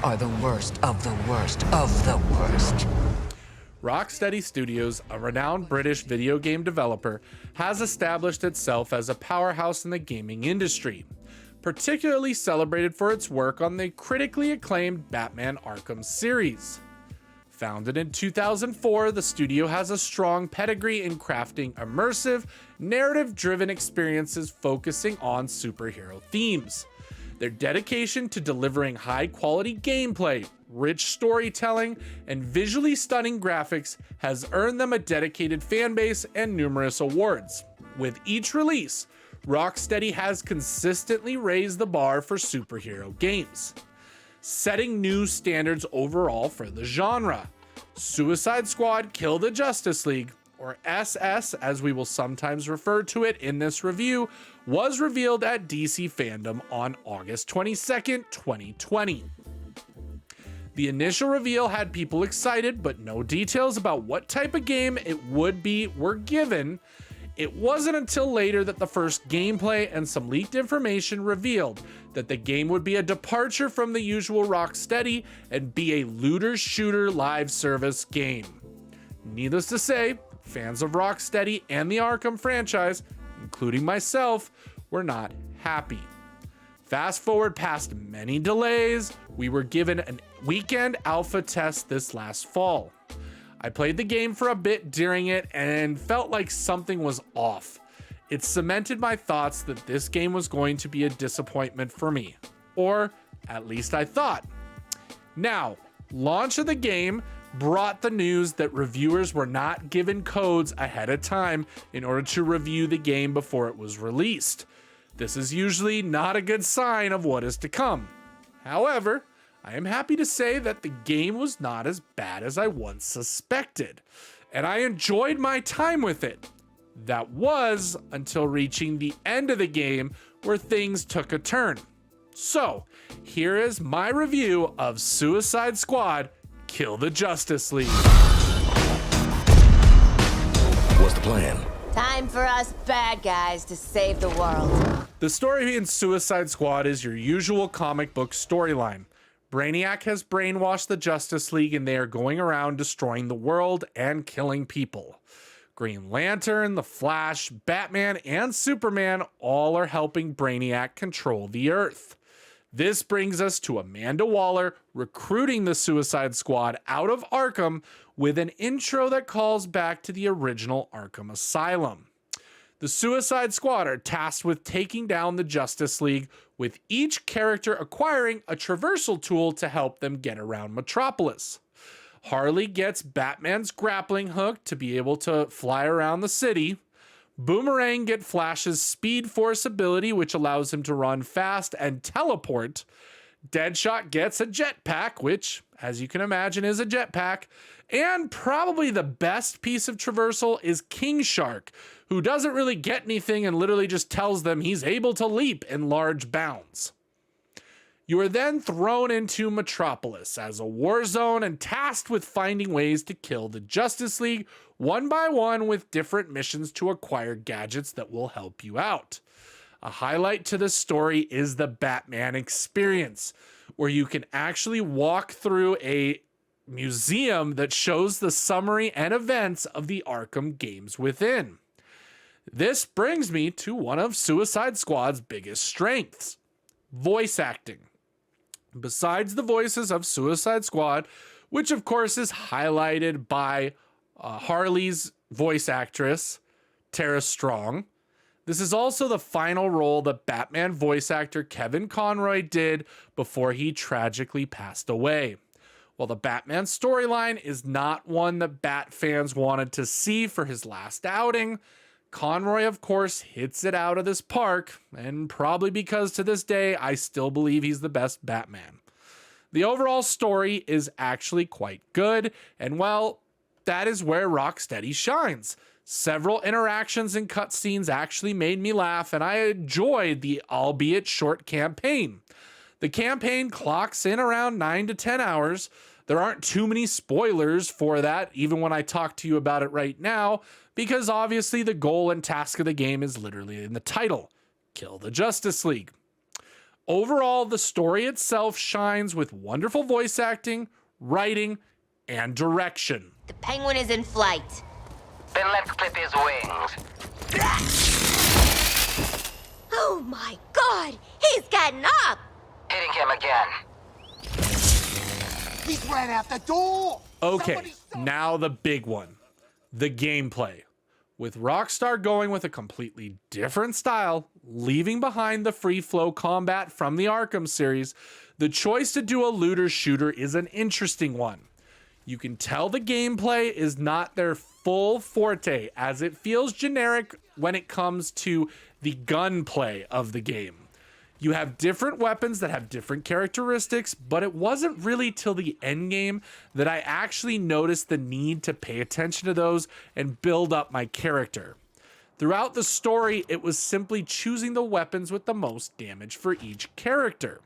are the worst of the worst of the worst. Rocksteady Studios, a renowned British video game developer, has established itself as a powerhouse in the gaming industry, particularly celebrated for its work on the critically acclaimed Batman Arkham series. Founded in 2004, the studio has a strong pedigree in crafting immersive, narrative-driven experiences focusing on superhero themes. Their dedication to delivering high-quality gameplay, rich storytelling, and visually stunning graphics has earned them a dedicated fanbase and numerous awards. With each release, Rocksteady has consistently raised the bar for superhero games, setting new standards overall for the genre. Suicide Squad Kill the Justice League, or SS as we will sometimes refer to it in this review, was revealed at DC Fandom on August 22nd, 2020. The initial reveal had people excited, but no details about what type of game it would be were given. It wasn't until later that the first gameplay and some leaked information revealed that the game would be a departure from the usual Rocksteady and be a looter-shooter live service game. Needless to say, fans of Rocksteady and the Arkham franchise, including myself, were not happy. Fast forward past many delays, we were given a weekend alpha test this last fall. I played the game for a bit during it and felt like something was off. It cemented my thoughts that this game was going to be a disappointment for me, or at least I thought. Now, launch of the game brought the news that reviewers were not given codes ahead of time in order to review the game before it was released. This is usually not a good sign of what is to come. However, I am happy to say that the game was not as bad as I once suspected, and I enjoyed my time with it. That was until reaching the end of the game where things took a turn. So, here is my review of Suicide Squad Kill the Justice League. What's the plan? Time for us bad guys to save the world. The story in Suicide Squad is your usual comic book storyline. Brainiac has brainwashed the Justice League and they are going around destroying the world and killing people. Green Lantern, the Flash, Batman, and Superman all are helping Brainiac control the Earth. This brings us to Amanda Waller recruiting the Suicide Squad out of Arkham with an intro that calls back to the original Arkham Asylum. The Suicide Squad are tasked with taking down the Justice League, with each character acquiring a traversal tool to help them get around Metropolis. Harley gets Batman's grappling hook to be able to fly around the city. Boomerang gets Flash's Speed Force ability, which allows him to run fast and teleport. Deadshot gets a jetpack, which, as you can imagine, is a jetpack. And probably the best piece of traversal is King Shark, who doesn't really get anything and literally just tells them he's able to leap in large bounds. You are then thrown into Metropolis as a war zone and tasked with finding ways to kill the Justice League one by one with different missions to acquire gadgets that will help you out. A highlight to this story is the Batman experience, where you can actually walk through a museum that shows the summary and events of the Arkham games within. This brings me to one of Suicide Squad's biggest strengths: voice acting. Besides the voices of Suicide Squad, which of course is highlighted by Harley's voice actress, Tara Strong, this is also the final role that Batman voice actor Kevin Conroy did before he tragically passed away. While the Batman storyline is not one that Bat fans wanted to see for his last outing, Conroy, of course, hits it out of this park, and probably because to this day, I still believe he's the best Batman. The overall story is actually quite good, and well, that is where Rocksteady shines. Several interactions and cutscenes actually made me laugh, and I enjoyed the albeit short campaign. The campaign clocks in around 9 to 10 hours. There aren't too many spoilers for that, even when I talk to you about it right now, because obviously the goal and task of the game is literally in the title: kill the Justice League. Overall, the story itself shines with wonderful voice acting, writing, and direction. The penguin is in flight. Then let's clip his wings. Oh my god! He's getting up! Hitting him again. He's ran out the door! Okay, now the big one, the gameplay. With Rockstar going with a completely different style, leaving behind the free flow combat from the Arkham series, the choice to do a looter shooter is an interesting one. You can tell the gameplay is not their full forte, as it feels generic when it comes to the gunplay of the game. You have different weapons that have different characteristics, but it wasn't really till the end game that I actually noticed the need to pay attention to those and build up my character. Throughout the story, it was simply choosing the weapons with the most damage for each character.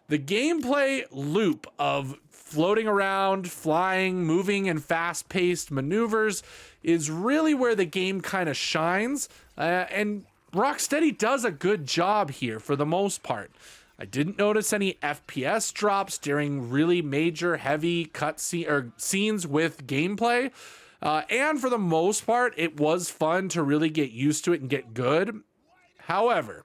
The gameplay loop of floating around, flying, moving, and fast-paced maneuvers is really where the game kind of shines, and Rocksteady does a good job here for the most part. I didn't notice any FPS drops during really major heavy scenes with gameplay. And for the most part, it was fun to really get used to it and get good. However,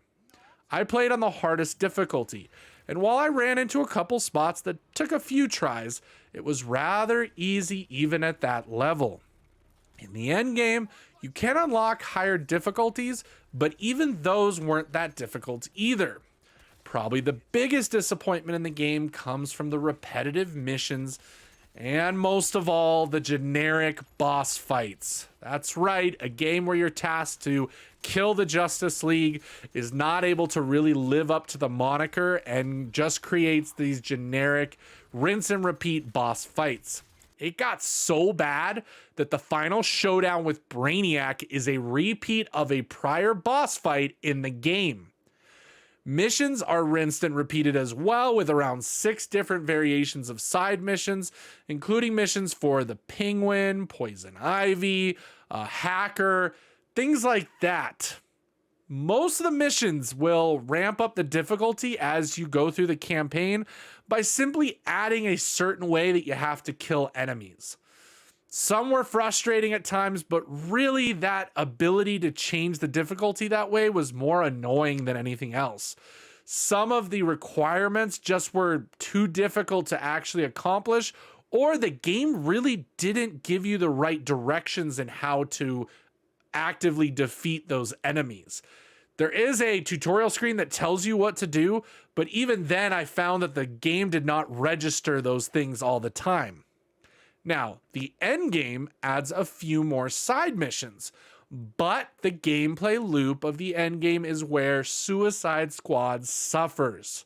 I played on the hardest difficulty. And while I ran into a couple spots that took a few tries, it was rather easy even at that level. In the end game, you can unlock higher difficulties, but even those weren't that difficult either. Probably the biggest disappointment in the game comes from the repetitive missions and most of all, the generic boss fights. That's right, a game where you're tasked to kill the Justice League is not able to really live up to the moniker and just creates these generic rinse and repeat boss fights. It got so bad that the final showdown with Brainiac is a repeat of a prior boss fight in the game. Missions are rinsed and repeated as well, with around 6 different variations of side missions, including missions for the Penguin, Poison Ivy, Hacker, things like that. Most of the missions will ramp up the difficulty as you go through the campaign by simply adding a certain way that you have to kill enemies. Some were frustrating at times, but really that ability to change the difficulty that way was more annoying than anything else. Some of the requirements just were too difficult to actually accomplish, or the game really didn't give you the right directions in how to actively defeat those enemies. There is a tutorial screen that tells you what to do, but even then I found that the game did not register those things all the time. Now, the end game adds a few more side missions, but the gameplay loop of the end game is where Suicide Squad suffers.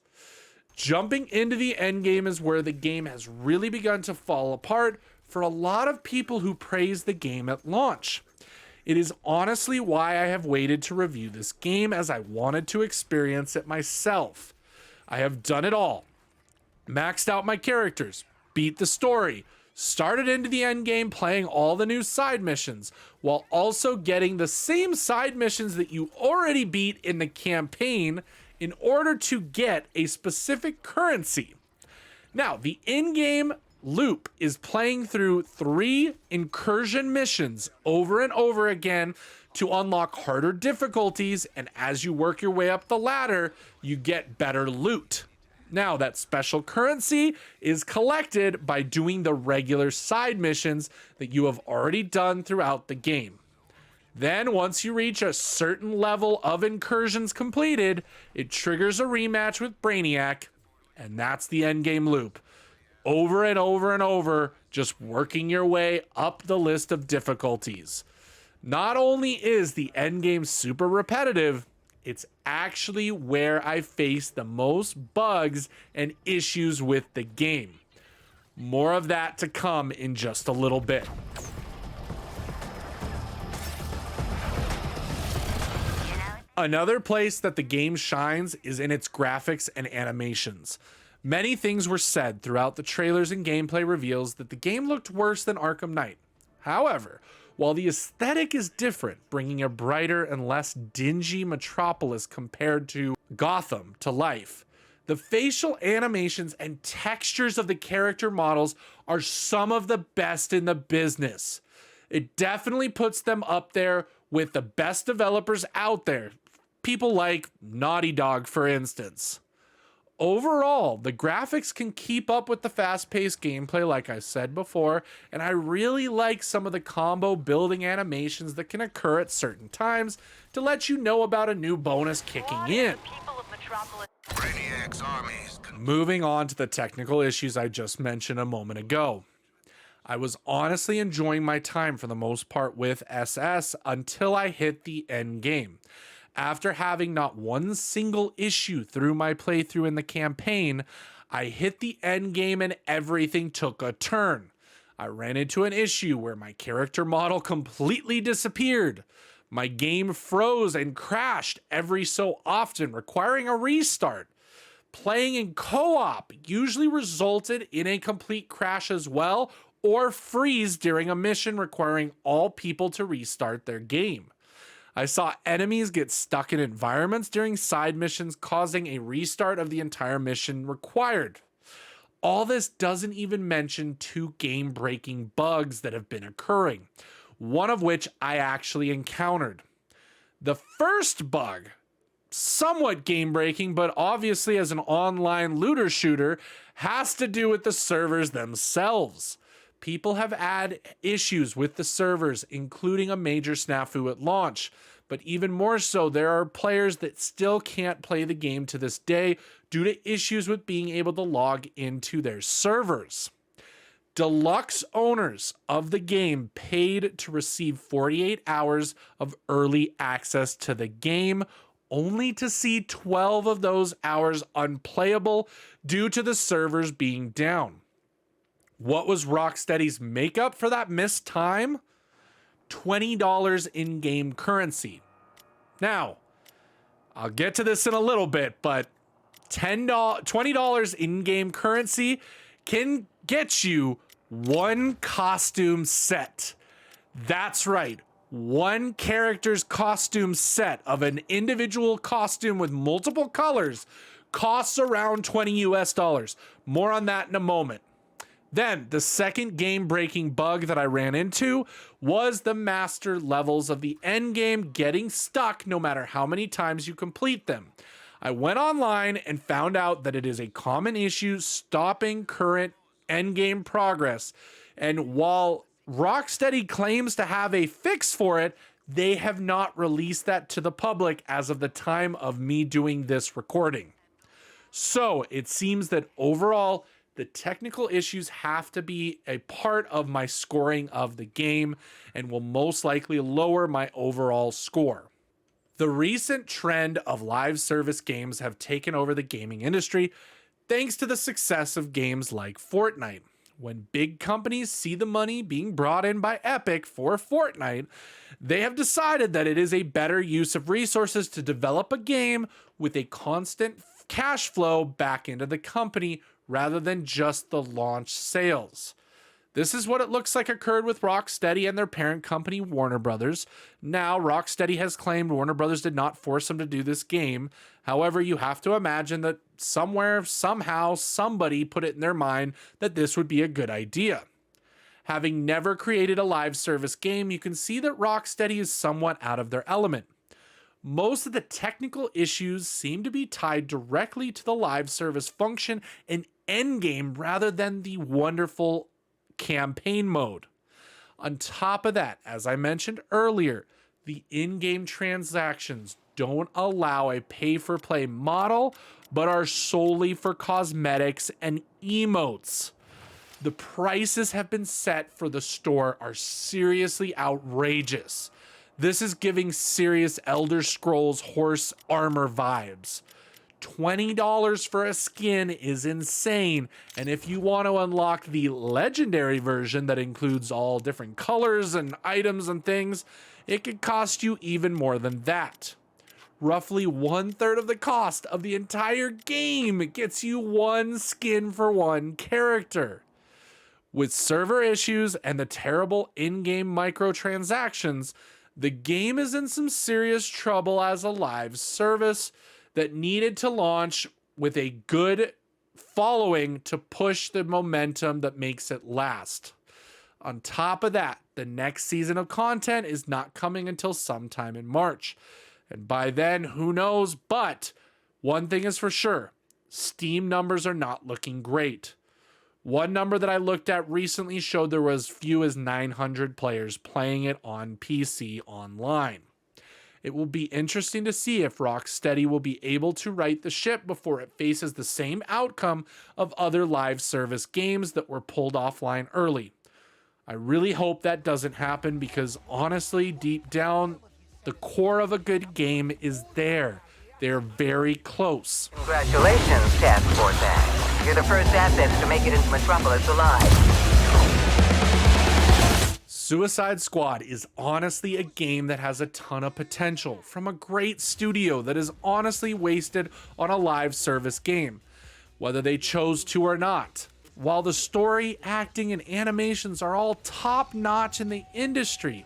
Jumping into the end game is where the game has really begun to fall apart for a lot of people who praised the game at launch. It is honestly why I have waited to review this game, as I wanted to experience it myself. I have done it all. Maxed out my characters, beat the story, started into the end game playing all the new side missions, while also getting the same side missions that you already beat in the campaign in order to get a specific currency. Now, the in-game loop is playing through 3 incursion missions over and over again to unlock harder difficulties, and as you work your way up the ladder, you get better loot. Now, that special currency is collected by doing the regular side missions that you have already done throughout the game. Then, once you reach a certain level of incursions completed, it triggers a rematch with Brainiac, and that's the endgame loop. Over and over and over, just working your way up the list of difficulties. Not only is the endgame super repetitive, it's actually where I face the most bugs and issues with the game. More of that to come in just a little bit. Another place that the game shines is in its graphics and animations. Many things were said throughout the trailers and gameplay reveals that the game looked worse than Arkham Knight. However, while the aesthetic is different, bringing a brighter and less dingy Metropolis compared to Gotham to life. The facial animations and textures of the character models are some of the best in the business. It definitely puts them up there with the best developers out there. People like Naughty Dog, for instance. Overall, the graphics can keep up with the fast-paced gameplay, like I said before, and I really like some of the combo building animations that can occur at certain times to let you know about a new bonus kicking in. Brainiac's armies. Moving on to the technical issues I just mentioned a moment ago. I was honestly enjoying my time for the most part with SS until I hit the end game. After having not one single issue through my playthrough in the campaign, I hit the end game and everything took a turn. I ran into an issue where my character model completely disappeared. My game froze and crashed every so often, requiring a restart. Playing in co-op usually resulted in a complete crash as well, or freeze during a mission requiring all people to restart their game. I saw enemies get stuck in environments during side missions, causing a restart of the entire mission required. All this doesn't even mention two game-breaking bugs that have been occurring, one of which I actually encountered. The first bug, somewhat game-breaking, but obviously as an online looter shooter, has to do with the servers themselves. People have had issues with the servers, including a major snafu at launch. But even more so, there are players that still can't play the game to this day due to issues with being able to log into their servers. Deluxe owners of the game paid to receive 48 hours of early access to the game, only to see 12 of those hours unplayable due to the servers being down. What was Rocksteady's makeup for that missed time? $20 in-game currency. Now, I'll get to this in a little bit, but $20 in-game currency can get you one costume set. That's right. One character's costume set of an individual costume with multiple colors costs around $20 US. More on that in a moment. Then, the second game-breaking bug that I ran into was the master levels of the endgame getting stuck no matter how many times you complete them. I went online and found out that it is a common issue stopping current endgame progress. And while Rocksteady claims to have a fix for it, they have not released that to the public as of the time of me doing this recording. So, it seems that overall, the technical issues have to be a part of my scoring of the game and will most likely lower my overall score. The recent trend of live service games have taken over the gaming industry thanks to the success of games like Fortnite. When big companies see the money being brought in by Epic for Fortnite, they have decided that it is a better use of resources to develop a game with a constant cash flow back into the company rather than just the launch sales. This is what it looks like occurred with Rocksteady and their parent company, Warner Brothers. Now, Rocksteady has claimed Warner Brothers did not force them to do this game. However, you have to imagine that somewhere, somehow, somebody put it in their mind that this would be a good idea. Having never created a live service game, you can see that Rocksteady is somewhat out of their element. Most of the technical issues seem to be tied directly to the live service function and endgame rather than the wonderful campaign mode. On top of that, as I mentioned earlier, the in-game transactions don't allow a pay-for-play model, but are solely for cosmetics and emotes. The prices have been set for the store are seriously outrageous. This is giving serious Elder Scrolls horse armor vibes. $20 for a skin is insane, and if you want to unlock the legendary version that includes all different colors and items and things, it could cost you even more than that. Roughly 1/3 of the cost of the entire game gets you one skin for one character. With server issues and the terrible in-game microtransactions, the game is in some serious trouble as a live service. that needed to launch with a good following to push the momentum that makes it last. On top of that, the next season of content is not coming until sometime in March. And by then, who knows? But one thing is for sure, Steam numbers are not looking great. One number that I looked at recently showed there was few as 900 players playing it on PC online. It will be interesting to see if Rocksteady will be able to right the ship before it faces the same outcome of other live service games that were pulled offline early. I really hope that doesn't happen because honestly, deep down, the core of a good game is there. They're very close. Congratulations, Task Force Act. You're the first assets to make it into Metropolis alive. Suicide Squad is honestly a game that has a ton of potential from a great studio that is honestly wasted on a live service game, whether they chose to or not. While the story, acting, and animations are all top-notch in the industry,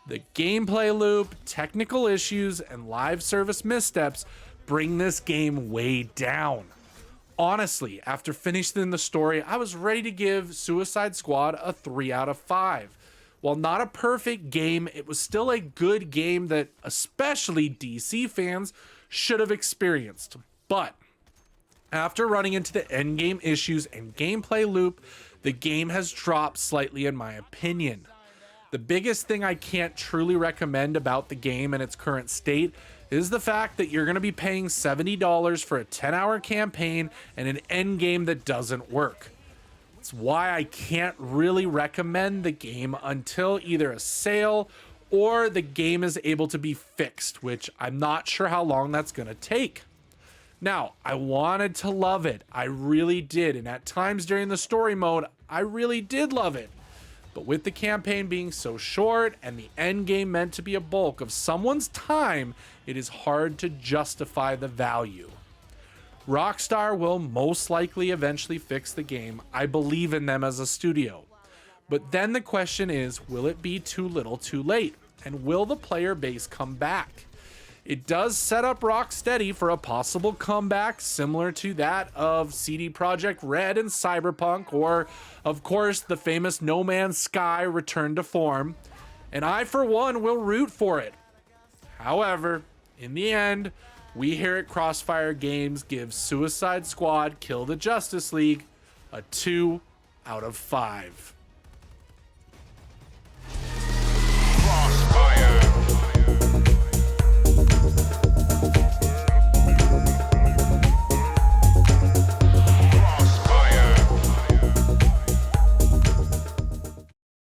the gameplay loop, technical issues, and live service missteps bring this game way down. Honestly, after finishing the story, I was ready to give Suicide Squad a 3 out of 5. While not a perfect game, it was still a good game that especially DC fans should have experienced. But after running into the endgame issues and gameplay loop, the game has dropped slightly in my opinion. The biggest thing I can't truly recommend about the game in its current state is the fact that you're going to be paying $70 for a 10-hour campaign and an end game that doesn't work. It's why I can't really recommend the game until either a sale or the game is able to be fixed, which I'm not sure how long that's going to take. Now, I wanted to love it. I really did. And at times during the story mode, I really did love it. But with the campaign being so short and the end game meant to be a bulk of someone's time, it is hard to justify the value. Rockstar will most likely eventually fix the game. I believe in them as a studio. But then the question is, will it be too little too late? And will the player base come back? It does set up Rocksteady for a possible comeback similar to that of CD Projekt Red and Cyberpunk, or of course the famous No Man's Sky return to form, and I for one will root for it. However, in the end, we here at Crossfire Games give Suicide Squad Kill the Justice League a 2 out of 5.